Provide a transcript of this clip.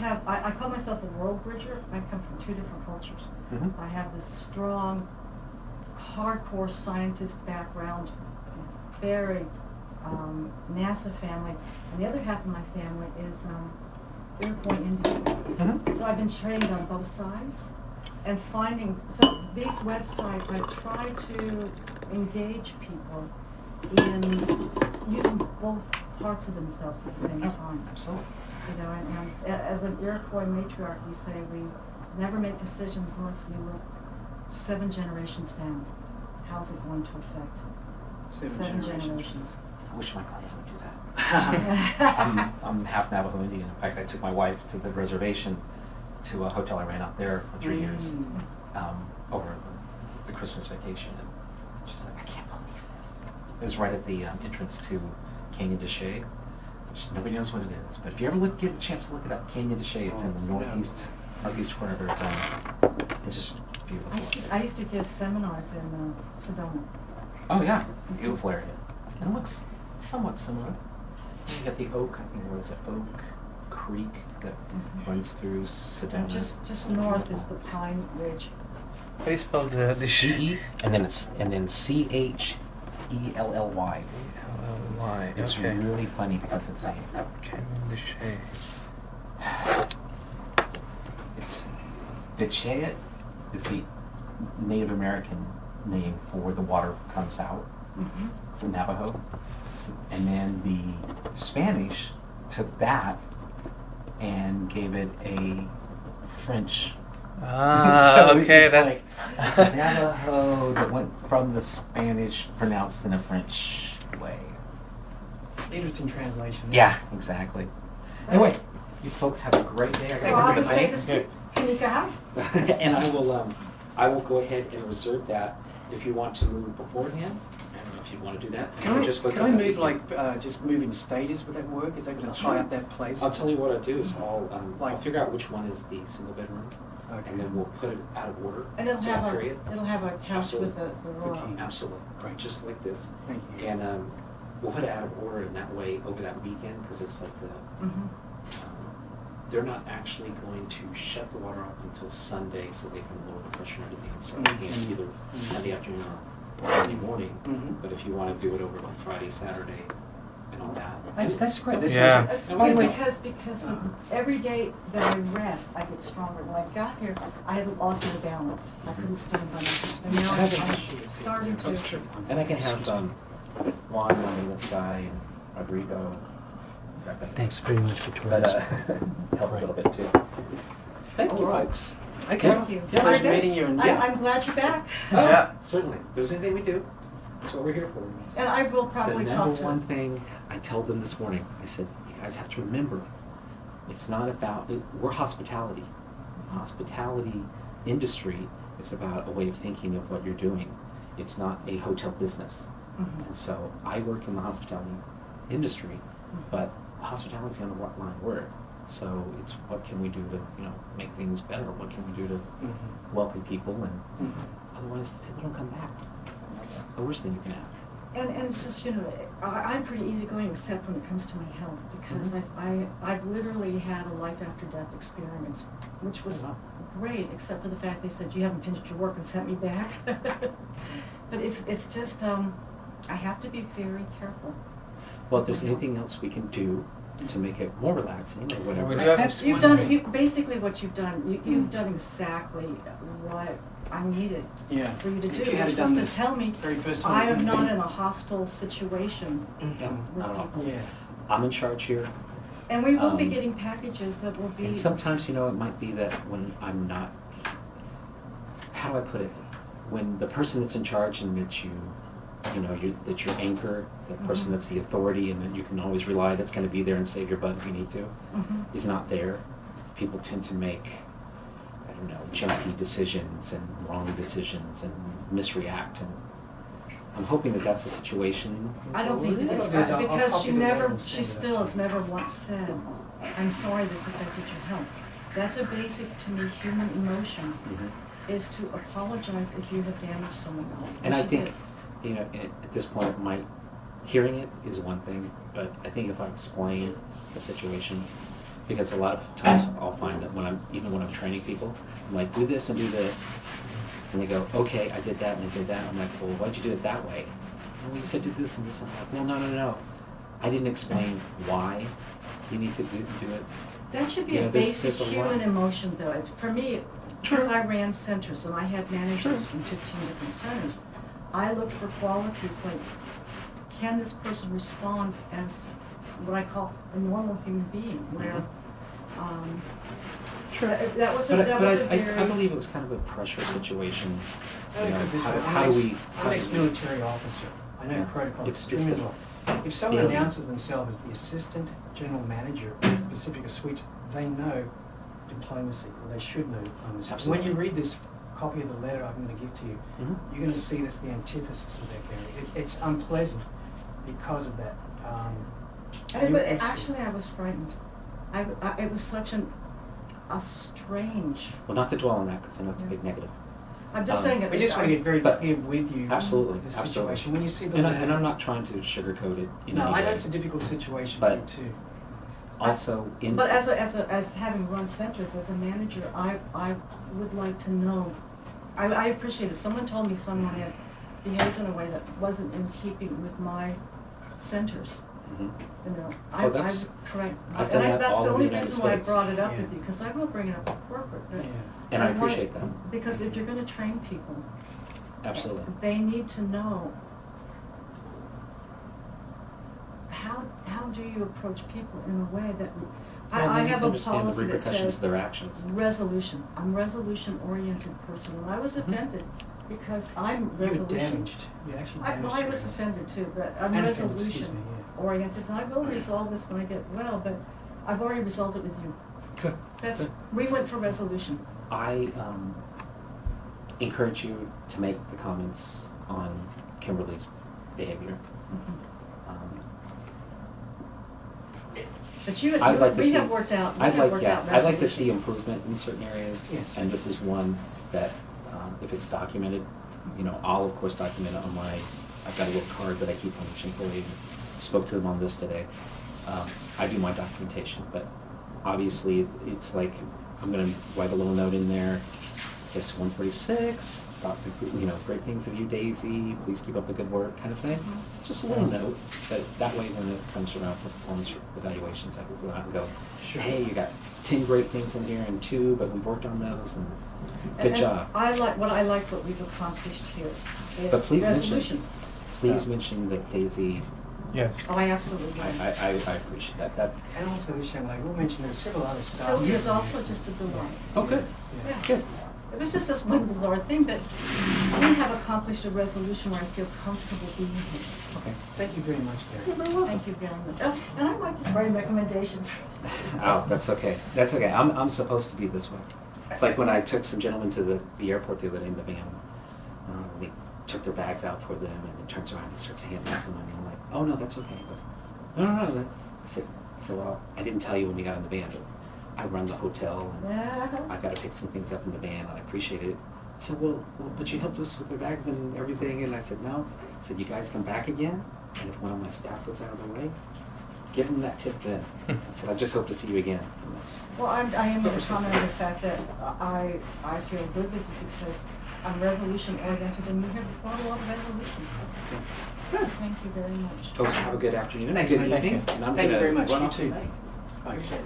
I call myself a world bridger. I come from two different cultures. Mm-hmm. I have this strong, hardcore scientist background, very NASA family, and the other half of my family is Iroquois Indian. Mm-hmm. So I've been trained on both sides, and so these websites, I try to engage people in using both parts of themselves at the same time. Absolutely. You know, and as an Iroquois matriarch, we say we never make decisions unless we look 7 generations down. How's it going to affect 7 generations? I wish my clients would do that. I'm half Navajo Indian. In fact, I took my wife to the reservation to a hotel I ran out there for 3 years over the Christmas vacation. And she's like, I can't believe this. It was right at the entrance to Canyon de Chelly, which nobody knows what it is. But if you ever get a chance to look it up, Canyon de Chelly, it's in the northeast corner of Arizona. It's just beautiful. I used to give seminars in Sedona. Oh yeah, beautiful area. And it looks somewhat similar. You got the Oak, I think, what is it, Oak Creek that runs through Sedona. And just north is the Pine Ridge. How do you spell the C-E, and then C-H-E-L-L-Y. E-L-L-Y, It's okay. really funny because it's a... It's... Dechea is the Native American name for where the water comes out from Navajo. And then the Spanish took that and gave it a French. Ah, So okay, it's that's... like, it's a Navajo that went from the Spanish pronounced in a French way. Interesting translation. Yeah, exactly. Anyway, you folks have a great day. So I'll just say this to Kanika. And I will go ahead and reserve that if you want to move beforehand. I don't know if you want to do that. Can I that move just move in stages? Would that work? Is that going to tie up that place? I'll tell you what I'll do is I'll figure out which one is the single bedroom, Okay. and then we'll put it out of order. And it'll have period. a couch with a roll. Okay. Absolutely, Right. just like this. Thank you. And we'll put it out of order in that way over that weekend because it's like they're not actually going to shut the water off until Sunday so they can lower the pressure and everything and start again either Sunday afternoon or Monday morning. But if you want to do it over like Friday, Saturday, and all that. That's great. This Yeah. It's good because with every day that I rest, I get stronger. When I got here, I had lost my balance. I couldn't stand by myself. And now I'm starting to. And I can have Juan on the sky and Rodrigo. Thanks very much for joining But us. help a little bit too. Thank you, folks. Okay. Thank you. Yeah, Pleasure Very good. meeting you. And I'm glad you're back. Oh, Yeah. certainly. If there's anything we do, that's what we're here for. And I will probably The talk number to one thing I told them this morning, I said, you guys have to remember, it's not about, we're hospitality. Hospitality industry is about a way of thinking of what you're doing. It's not a hotel business. And so I work in the hospitality industry, but hospitality is on the line word. So it's what can we do to make things better? What can we do to welcome people? And otherwise, people don't come back. That's the worst thing you can have. And it's just, I'm pretty easygoing except when it comes to my health because I've literally had a life after death experience, which was great except for the fact they said you haven't finished your work and sent me back. But it's just I have to be very careful. Well, if there's anything else we can do to make it more relaxing or whatever. We do have Basically what you've done, you've done exactly what I needed for you to do. If you You're had supposed done to tell me very first time I am not in a hostile situation with Not at all. people. Yeah. I'm in charge here. And we will be getting packages that will be... And sometimes, it might be that when I'm not, how do I put it? When the person that's in charge and that that your anchor, the person that's the authority and that you can always rely that's going to be there and save your butt if you need to, is not there, people tend to make, jumpy decisions and wrong decisions and misreact. And I'm hoping that that's the situation. I don't think it is, I'll because copy the letter and she send it. still has never once said, I'm sorry this affected your health. That's a basic, to me, human emotion, is to apologize if you have damaged someone else. And I she think, did. at this point, hearing it is one thing, but I think if I explain the situation, Because a lot of times I'll find that even when I'm training people, I'm like, do this and do this. And they go, okay, I did that and I did that. I'm like, well, why'd you do it that way? Well, you said do this and this. I'm like, well, no. I didn't explain why you need to do it. That should be You know, a there's basic a lot. human emotion, though. For me, because I ran centers and I had managers from 15 different centers, I looked for qualities like, can this person respond as what I call a normal human being? Where that was a very. I believe it was kind of a pressure situation. I You know, look at this way. how do we? I'm an ex-military officer. I know Yeah. protocol It's just extremely the well. If someone feeling. announces themselves as the assistant general manager of Pacifica Suites, they know diplomacy, or they should know diplomacy. Absolutely. When you read this copy of the letter I'm going to give to you, Mhm. you're going to see that's the antithesis of that, Gary. It's unpleasant because of that. But actually, I was frightened. It was such a strange. Well, not to dwell on that because I know it's a big negative. I'm just saying it. We just want to get very But- clear with you. Absolutely, The absolutely. situation. When you see the And, letter, and I'm not trying to sugarcoat it. In No, any I know way. it's a difficult situation But- for you too. Also, in. But as having run centers, as a manager, I would like to know. I appreciate it. Someone told me someone had behaved in a way that wasn't in keeping with my centers. Mhm. You know, Oh, that's- correct. I've done that That's all the over only the United reason why I States. brought it up Yeah. with you, because I will bring it up in corporate. but- Yeah. And I want- appreciate that. Because if you're going to train people, Absolutely. they need to know how do you approach people in a way that Well, I they need have to a understand the policy that repercussions says of their actions. resolution. I'm a resolution-oriented person, and I was Mhm. offended because I'm You were resolution. damaged. You actually damaged. Well, I was yourself. offended too, but I'm And offended, excuse me, resolution-oriented, and I will resolve this when I get well, but I've already resolved it with you. Good. That's, Good. we went for resolution. I encourage you to make the comments on Kimberly's behavior. Mhm. Um, But you, I'd like to we see. have worked out, I'd like to resolution. see improvement in certain areas. Yes. And this is one that, if it's documented, you know, I'll of course document it on my. I've got a little card that I keep on each employee. Spoke to them on this today. I do my documentation, but obviously it's like I'm going to write a little note in there. Kiss 146. You know, great things of you, Daisy. Please keep up the good work, kind of thing. Mhm. Just a little note, but that way when it comes around for performance evaluations, I can go out and go, Sure. hey, you got 10 great things in here and 2, but we worked on those and good And job. I like what we've accomplished here is But please resolution. mention that Daisy. Yes. Oh, I absolutely. I appreciate that. That. And also this young lady, we'll mention there's several other staff. Sylvia's also just a delight. Oh, good. Yeah. Good. It was just this one bizarre thing that we have accomplished a resolution where I feel comfortable being here. Okay. Thank you very much, You're Gary. very welcome. Thank you very much. Oh, and I might just write a recommendation. Oh, that's okay. That's okay. I'm supposed to be this way. It's like when I took some gentlemen to the airport the other day in the van. They took their bags out for them, and then turns around and starts handing some money. I'm like, oh no, that's okay. He goes, no. I said, well, I didn't tell you when you got in the van, but I run the hotel, and Yeah. I've got to pick some things up in the van, and I appreciate it. I said, well, but you helped us with the bags and everything, and I said, no. I said, you guys come back again, and if one of my staff goes out of the way, give them that tip then. I said, I just hope to see you again. And that's, Well, I am That's what going we're to supposed comment to on do. the fact that I feel good with you because I'm resolution oriented and you have brought a lot of resolution. Good. Thank you very much. Folks, have a good afternoon, Thanks, good mate. evening. Thank you. And I'm Thank you gonna very much. run You off too. tonight. Appreciate it.